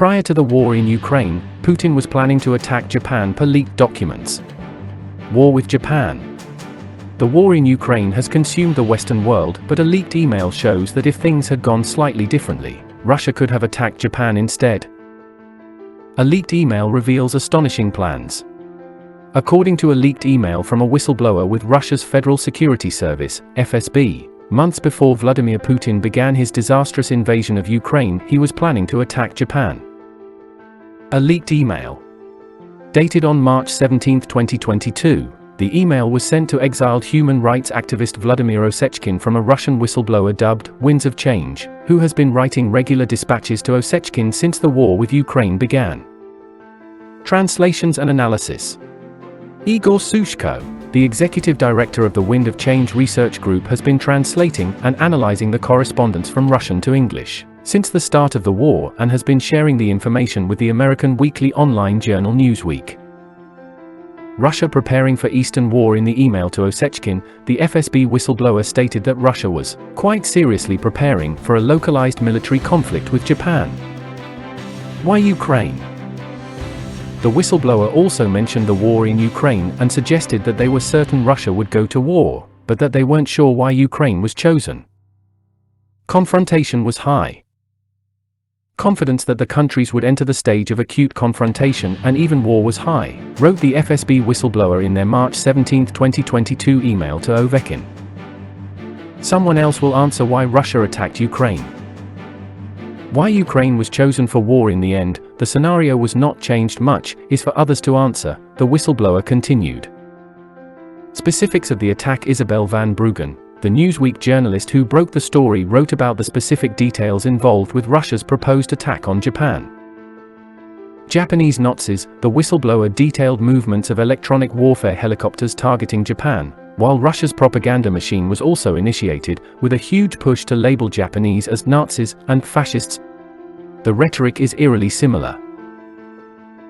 Prior to the war in Ukraine, Putin was planning to attack Japan per leaked documents. War with Japan. The war in Ukraine has consumed the Western world, but a leaked email shows that if things had gone slightly differently, Russia could have attacked Japan instead. A leaked email reveals astonishing plans. According to a leaked email from a whistleblower with Russia's Federal Security Service, FSB, months before Vladimir Putin began his disastrous invasion of Ukraine, he was planning to attack Japan. A leaked email. Dated on March 17, 2022, the email was sent to exiled human rights activist Vladimir Osechkin from a Russian whistleblower dubbed Winds of Change, who has been writing regular dispatches to Osechkin since the war with Ukraine began. Translations and analysis. Igor Sushko, the executive director of the Wind of Change research group, has been translating and analyzing the correspondence from Russian to English since the start of the war and has been sharing the information with the American weekly online journal Newsweek. Russia preparing for Eastern War. In the email to Osechkin, the FSB whistleblower stated that Russia was quite seriously preparing for a localized military conflict with Japan. Why Ukraine? The whistleblower also mentioned the war in Ukraine and suggested that they were certain Russia would go to war, but that they weren't sure why Ukraine was chosen. Confrontation was high. Confidence that the countries would enter the stage of acute confrontation and even war was high, wrote the FSB whistleblower in their March 17, 2022 email to Ovechkin. Someone else will answer why Russia attacked Ukraine. Why Ukraine was chosen for war in the end, the scenario was not changed much, is for others to answer, the whistleblower continued. Specifics of the attack. Isabel van Bruggen, the Newsweek journalist who broke the story, wrote about the specific details involved with Russia's proposed attack on Japan. Japanese Nazis. The whistleblower detailed movements of electronic warfare helicopters targeting Japan, while Russia's propaganda machine was also initiated, with a huge push to label Japanese as Nazis and fascists. The rhetoric is eerily similar.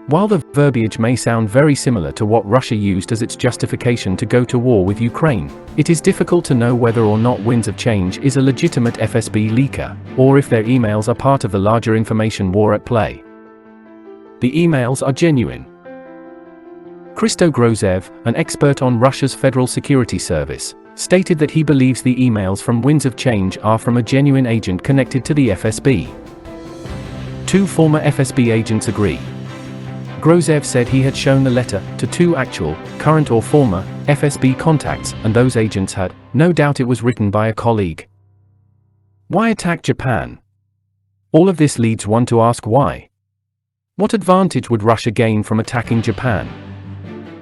While the verbiage may sound very similar to what Russia used as its justification to go to war with Ukraine, it is difficult to know whether or not Winds of Change is a legitimate FSB leaker, or if their emails are part of the larger information war at play. The emails are genuine. Christo Grozev, an expert on Russia's Federal Security Service, stated that he believes the emails from Winds of Change are from a genuine agent connected to the FSB. Two former FSB agents agree. Grozev said he had shown the letter to two actual, current or former, FSB contacts, and those agents had no doubt it was written by a colleague. Why attack Japan? All of this leads one to ask why. What advantage would Russia gain from attacking Japan?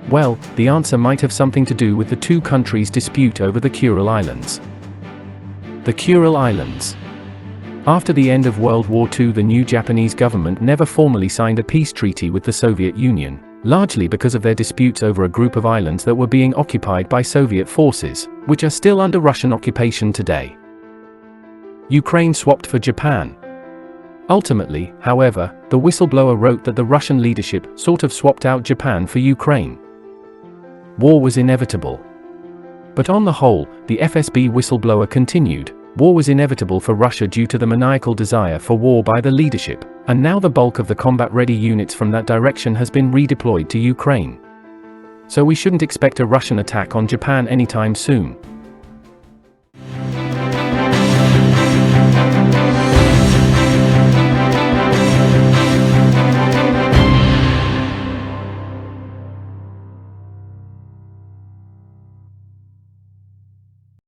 Well, the answer might have something to do with the two countries' dispute over the Kuril Islands. The Kuril Islands. After the end of World War II, the new Japanese government never formally signed a peace treaty with the Soviet Union, largely because of their disputes over a group of islands that were being occupied by Soviet forces, which are still under Russian occupation today. Ukraine swapped for Japan. Ultimately, however, the whistleblower wrote that the Russian leadership sort of swapped out Japan for Ukraine. War was inevitable. But on the whole, the FSB whistleblower continued, war was inevitable for Russia due to the maniacal desire for war by the leadership, and now the bulk of the combat-ready units from that direction has been redeployed to Ukraine. So we shouldn't expect a Russian attack on Japan anytime soon.